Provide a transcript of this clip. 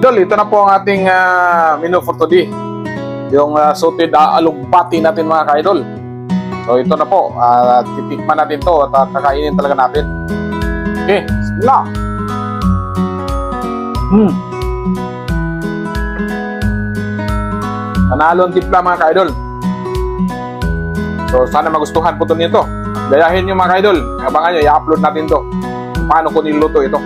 Idol, ito na po ang ating menu for today. Yung Sautéed Alogbati natin mga ka-idol. So ito na po, titikman natin to at kakainin talaga natin. Okay, bismillah. Panalo ang timpla mga ka-idol. So sana magustuhan po ito nito. Gayahin nyo mga ka-idol. Abangan nyo, i-upload natin to. Paano ko niluto ito.